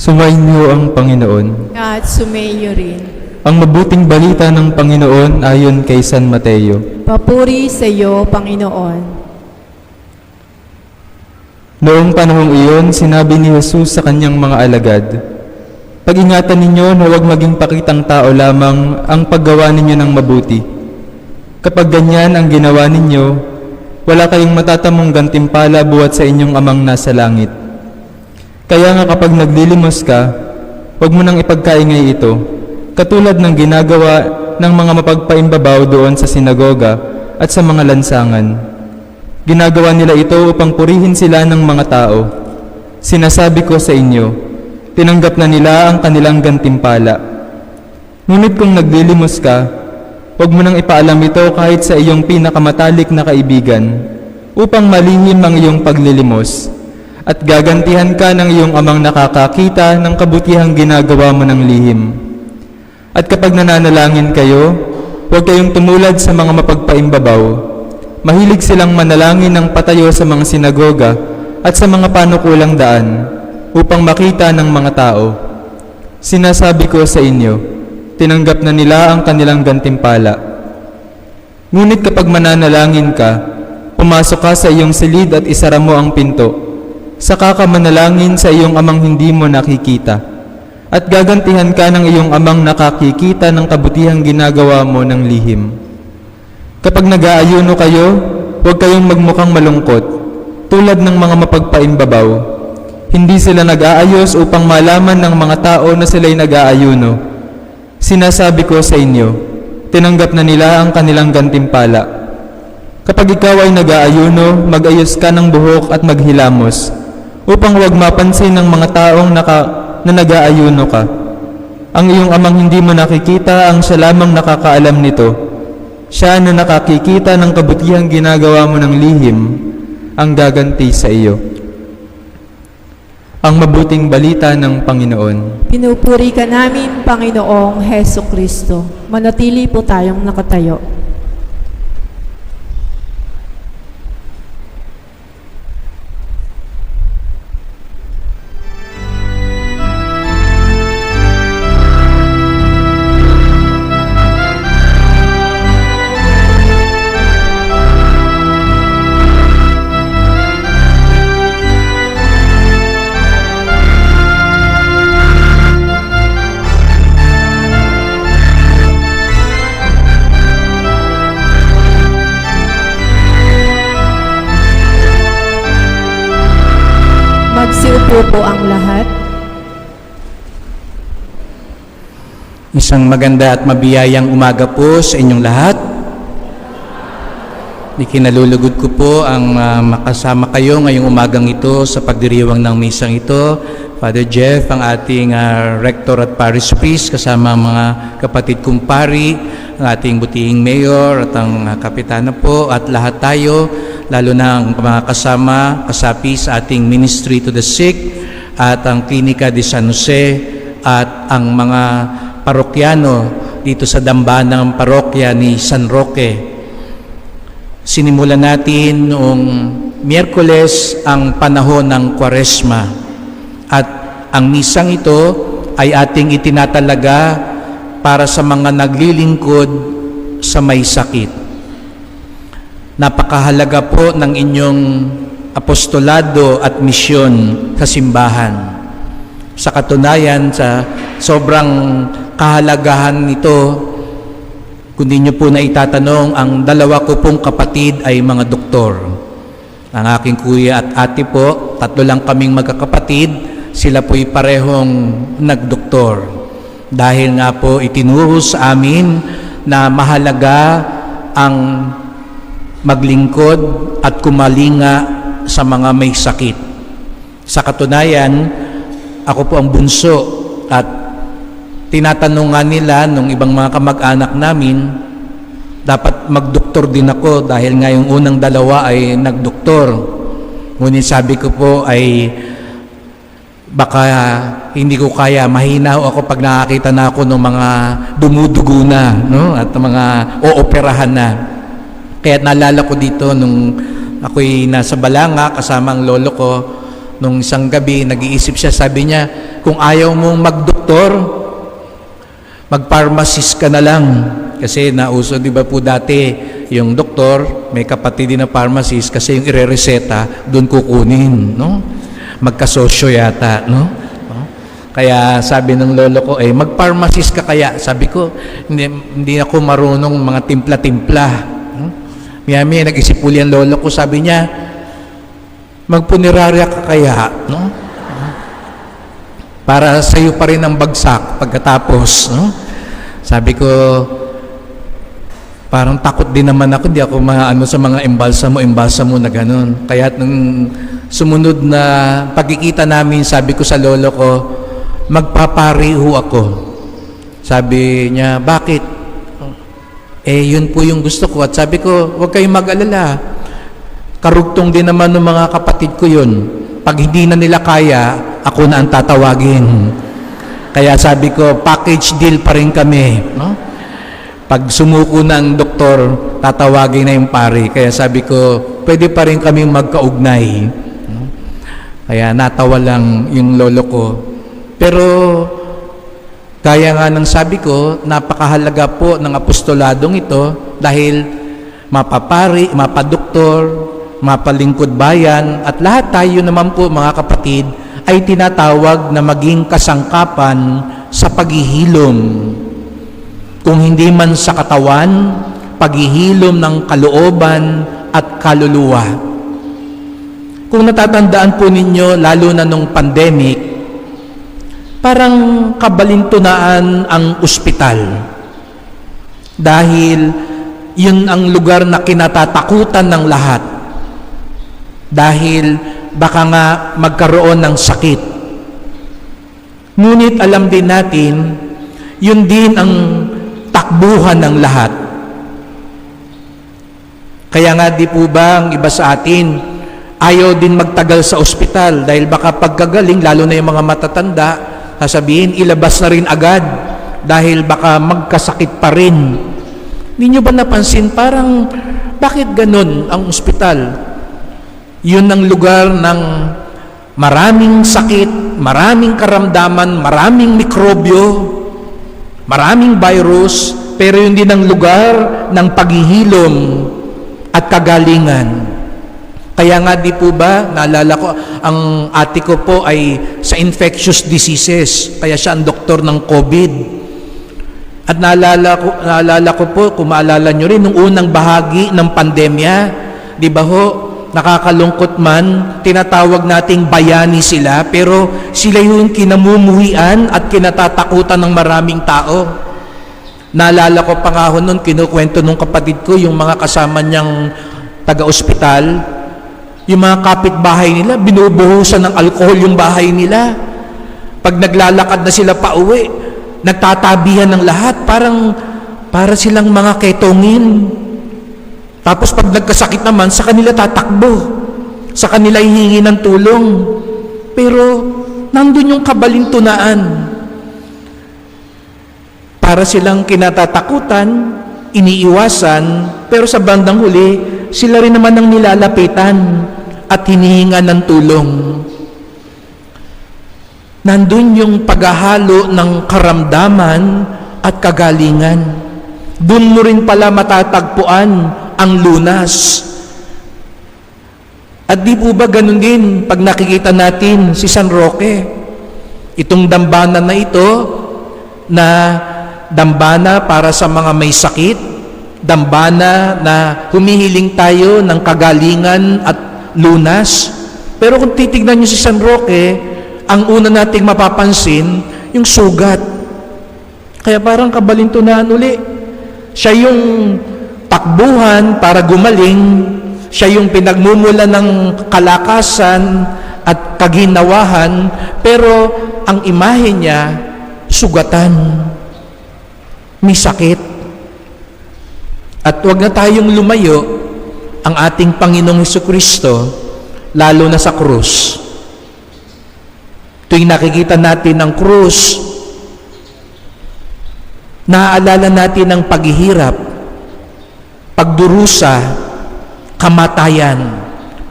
Sumainyo ang Panginoon. At sumayo rin. Ang mabuting balita ng Panginoon ayon kay San Mateo. Papuri sa iyo, Panginoon. Noong panahong iyon, sinabi ni Jesus sa kanyang mga alagad, "Pag-ingatan ninyo na huwag maging pakitang tao lamang ang paggawa ninyo ng mabuti. Kapag ganyan ang ginawa ninyo, wala kayong matatamong gantimpala buhat sa inyong amang nasa langit. Kaya nga kapag naglilimos ka, huwag mo nang ipagkaingay ito, katulad ng ginagawa ng mga mapagpaimbabaw doon sa sinagoga at sa mga lansangan. Ginagawa nila ito upang purihin sila ng mga tao. Sinasabi ko sa inyo, tinanggap na nila ang kanilang gantimpala. Ngunit kung naglilimos ka, huwag mo nang ipaalam ito kahit sa iyong pinakamatalik na kaibigan, upang malihim ang iyong paglilimos, at gagantihan ka ng iyong amang nakakakita ng kabutihang ginagawa mo ng lihim. At kapag nananalangin kayo, huwag kayong tumulad sa mga mapagpaimbabaw. Mahilig silang manalangin ng patayo sa mga sinagoga at sa mga panukulang daan upang makita ng mga tao. Sinasabi ko sa inyo, tinanggap na nila ang kanilang gantimpala. Ngunit kapag mananalangin ka, pumasok ka sa iyong silid at isara mo ang pinto. Saka ka manalangin sa iyong amang hindi mo nakikita. At gagantihan ka ng iyong amang nakakikita ng kabutihang ginagawa mo ng lihim. Kapag nag-aayuno kayo, huwag kayong magmukhang malungkot, tulad ng mga mapagpaimbabaw. Hindi sila nag-aayos upang malaman ng mga tao na sila'y nag-aayuno. Sinasabi ko sa inyo, tinanggap na nila ang kanilang gantimpala. Kapag ikaw ay nag-aayuno, mag-ayos ka ng buhok at maghilamos, upang huwag mapansin ng mga taong na nag-aayuno ka. Ang iyong amang hindi mo nakikita, ang siya lamang nakakaalam nito. Siya na nakakikita ng kabutihang ginagawa mo ng lihim, ang gaganti sa iyo." Ang mabuting balita ng Panginoon. Pinupuri ka namin, Panginoong Heso Kristo. Manatili po tayong nakatayo. Magsiupo po ang lahat. Isang maganda at mabiyayang umaga po sa inyong lahat. Ikinalulugod ko po ang makasama kayo ngayong umagang ito sa pagdiriwang ng misang ito. Father Jeff, ang ating rector at parish priest, kasama ang mga kapatid kong pari, ang ating butihing mayor at ang kapitana po, at lahat tayo, lalo na ang mga kasapi sa ating ministry to the sick at ang Klinika de San Jose at ang mga parokyano dito sa dambanang parokya ni San Roque. Sinimulan natin noong Miyerkules ang panahon ng Kwaresma at ang misang ito ay ating itinatalaga para sa mga naglilingkod sa may sakit. Napakahalaga po ng inyong apostolado at misyon sa simbahan. Sa katunayan, sa sobrang kahalagahan nito, kung di nyo po na itatanong, ang dalawa ko pong kapatid ay mga doktor. Ang aking kuya at ate po, 3 lang kaming magkakapatid, sila po'y parehong nagdoktor. Dahil nga po itinuro sa amin na mahalaga ang maglingkod at kumalinga sa mga may sakit. Sa katunayan, ako po ang bunso at tinatanungan nila nung ibang mga kamag-anak namin, dapat magdoktor din ako dahil nga yung unang 2 ay nagdoktor. Ngunit sabi ko po ay baka hindi ko kaya, mahina ako pag nakakita na ako ng mga dumudugo na, no? At mga ooperahan na. Kaya naalala ko dito nung ako'y nasa Balanga kasama ang lolo ko, nung isang gabi, nag-iisip siya, sabi niya, kung ayaw mong magdoktor, mag-pharmacist ka na lang. Kasi nauso, di ba po dati, yung doktor, may kapatid din na pharmacist kasi yung ire-reseta, doon kukunin, no? Magkasosyo yata, no? Kaya sabi ng lolo ko, mag-pharmacist ka kaya? Sabi ko, hindi ako marunong mga timpla-timpla. Miyami, nag-isip uli ang lolo ko, sabi niya, magpunerarya ka kaya, no? Para sa'yo pa rin ang bagsak pagkatapos, no? Sabi ko, parang takot din naman ako, hindi ako maano sa mga embalsamo na ganun. Kaya nung sumunod na pagkikita namin, sabi ko sa lolo ko, magpapari ho ako. Sabi niya, bakit? Yun po yung gusto ko. At sabi ko, huwag kayong mag-alala. Karugtong din naman ng mga kapatid ko yun. Pag hindi na nila kaya, ako na ang tatawagin. Kaya sabi ko, package deal pa rin kami, no? Pag sumuko na ang doktor, tatawagin na yung pari. Kaya sabi ko, pwede pa rin kaming magkaugnay. Kaya natawa lang yung lolo ko. Pero, kaya nga ng sabi ko, napakahalaga po ng apostoladong ito dahil mapapari, mapadoktor, mapalingkod bayan, at lahat tayo naman po mga kapatid ay tinatawag na maging kasangkapan sa paghihilom. Kung hindi man sa katawan, paghihilom ng kalooban at kaluluwa. Kung natatandaan po ninyo, lalo na nung pandemic, parang kabalintunaan ang ospital. Dahil yun ang lugar na kinatatakutan ng lahat. Dahil baka nga magkaroon ng sakit. Ngunit alam din natin, yun din ang takbuhan ng lahat. Kaya nga di po ba ang iba sa atin ayaw din magtagal sa ospital dahil baka pagkagaling, lalo na yung mga matatanda, sasabihin ilabas na rin agad dahil baka magkasakit pa rin. Hindi nyo ba napansin parang bakit ganun ang ospital? Yun ang lugar ng maraming sakit, maraming karamdaman, maraming mikrobyo, maraming virus, pero yun din ang lugar ng paghihilom at kagalingan. Kaya nga di po ba, naalala ko, ang ate ko po ay sa infectious diseases, kaya siya ang doktor ng COVID. At naalala ko po, kung maalala nyo rin, nung unang bahagi ng pandemya, di ba ho, nakakalungkot man, tinatawag nating bayani sila, pero sila yung kinamumuhian at kinatatakutan ng maraming tao. Naalala ko pa nga ho nun, kinukwento nung kapatid ko, yung mga kasama niyang taga-ospital, yung mga kapitbahay nila, binubuhusan ng alkohol yung bahay nila. Pag naglalakad na sila pa uwi, nagtatabihan ng lahat, para silang mga ketongin. Tapos pag nagkasakit naman, sa kanila tatakbo. Sa kanila hihingi ng tulong. Pero, nandun yung kabalintunaan. Para silang kinatatakutan, iniiwasan, pero sa bandang huli, sila rin naman ang nilalapitan at hinihinga ng tulong. Nandun yung paghahalo ng karamdaman at kagalingan. Doon mo rin pala matatagpuan ang lunas. At di po ba ganun din pag nakikita natin si San Roque? Itong dambana na ito, na dambana para sa mga may sakit, dambana na humihiling tayo ng kagalingan at lunas. Pero kung titignan nyo si San Roque, ang una nating mapapansin, yung sugat. Kaya parang kabalintunaan uli. Siya yung takbuhan para gumaling, siya yung pinagmumula ng kalakasan at kaginawahan, pero ang imahe niya, sugatan, may sakit. At huwag na tayong lumayo, ang ating Panginoong Hesukristo, lalo na sa krus. Tuwing nakikita natin ang krus, naaalala natin ang paghihirap, pagdurusa, kamatayan.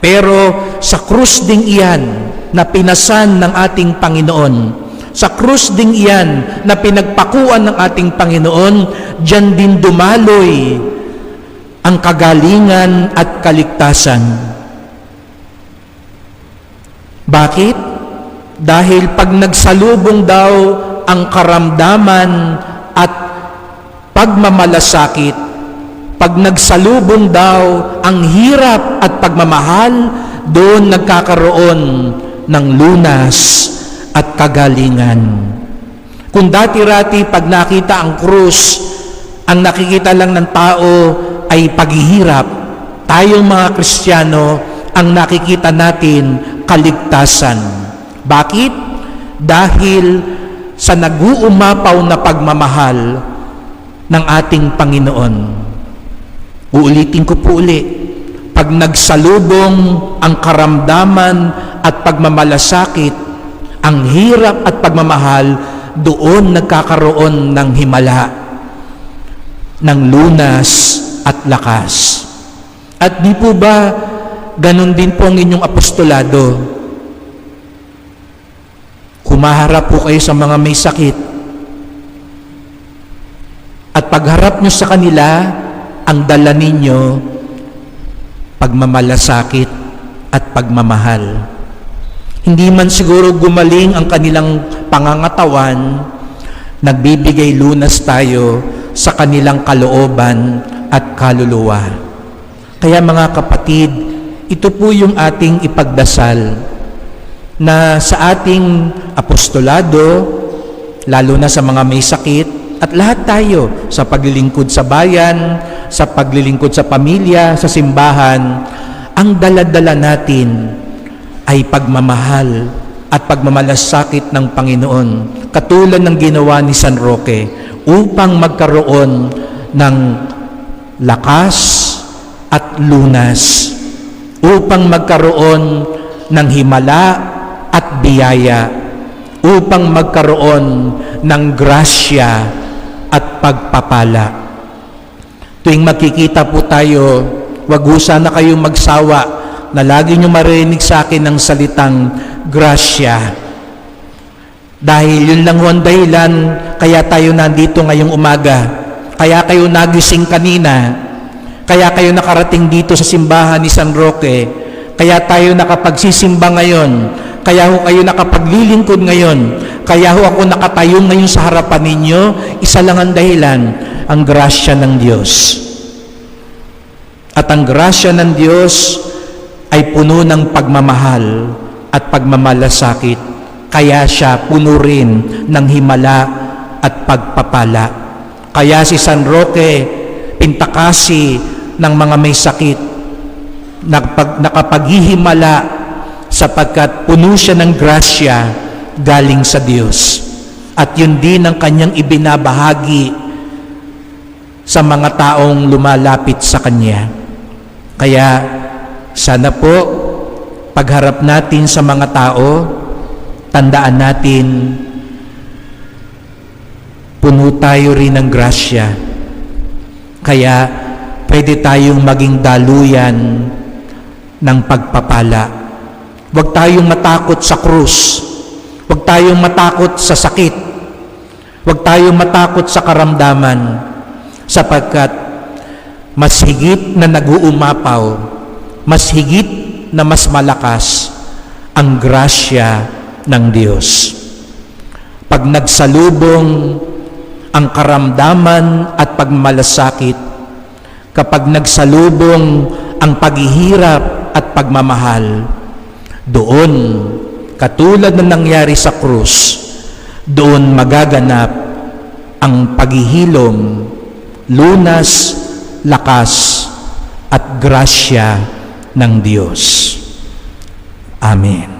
Pero sa krus ding iyan na pinasan ng ating Panginoon, Sa krus ding iyan na pinagpakuan ng ating Panginoon, diyan din dumaloy ang kagalingan at kaligtasan. Bakit? Dahil pag nagsalubong daw ang karamdaman at pagmamalasakit, pag nagsalubong daw ang hirap at pagmamahal, doon nagkakaroon ng lunas at kagalingan. Kung dati-rati pag nakita ang krus, ang nakikita lang ng tao ay paghihirap, tayong mga Kristiyano, ang nakikita natin kaligtasan. Bakit? Dahil sa nag-uumapaw na pagmamahal ng ating Panginoon. Uulitin ko po uli, pag nagsalubong ang karamdaman at pagmamalasakit, ang hirap at pagmamahal, doon nagkakaroon ng himala, ng lunas at lakas. At di po ba ganon din po ang inyong apostolado? Humaharap po kayo sa mga may sakit, at pagharap nyo sa kanila, ang dala ninyo pagmamalasakit at pagmamahal. Hindi man siguro gumaling ang kanilang pangangatawan, nagbibigay lunas tayo sa kanilang kalooban at kaluluwa. Kaya mga kapatid, ito po yung ating ipagdasal na sa ating apostolado, lalo na sa mga may sakit, at lahat tayo sa paglilingkod sa bayan, sa paglilingkod sa pamilya, sa simbahan, ang dala-dala natin ay pagmamahal at pagmamalasakit ng Panginoon, katulad ng ginawa ni San Roque, upang magkaroon ng lakas at lunas, upang magkaroon ng himala at biyaya, upang magkaroon ng grasya at pagpapala. Tuwing makikita po tayo, wag ho sana kayong magsawa na lagi nyo marinig sa akin ng salitang grasya. Dahil yun lang ang dahilan kaya tayo nandito ngayong umaga, kaya kayo nagising kanina, kaya kayo nakarating dito sa simbahan ni San Roque, kaya tayo nakapagsisimba ngayon, kaya ho kayo nakapaglilingkod ngayon, kaya ho ako nakatayo ngayon sa harapan ninyo. Isa lang ang dahilan, ang grasya ng Diyos. At ang grasya ng Diyos ay puno ng pagmamahal at pagmamalasakit, kaya siya puno rin ng himala at pagpapala. Kaya si San Roque, pintakasi ng mga may sakit, nakapaghihimala sapagkat puno siya ng grasya galing sa Diyos. At yun din ang kanyang ibinabahagi sa mga taong lumalapit sa Kanya. Kaya sana po, pagharap natin sa mga tao, tandaan natin, puno tayo rin ng grasya. Kaya pwede tayong maging daluyan ng pagpapala. Huwag tayong matakot sa krus. Huwag tayong matakot sa sakit. Huwag tayong matakot sa karamdaman. Sapagkat mas higit na nag-uumapaw, mas higit na mas malakas ang grasya ng Diyos. Pag nagsalubong ang karamdaman at pagmalasakit, kapag nagsalubong ang paghihirap at pagmamahal, doon, katulad na nangyari sa krus, doon magaganap ang paghihilom, lunas, lakas, at grasya ng Diyos. Amen.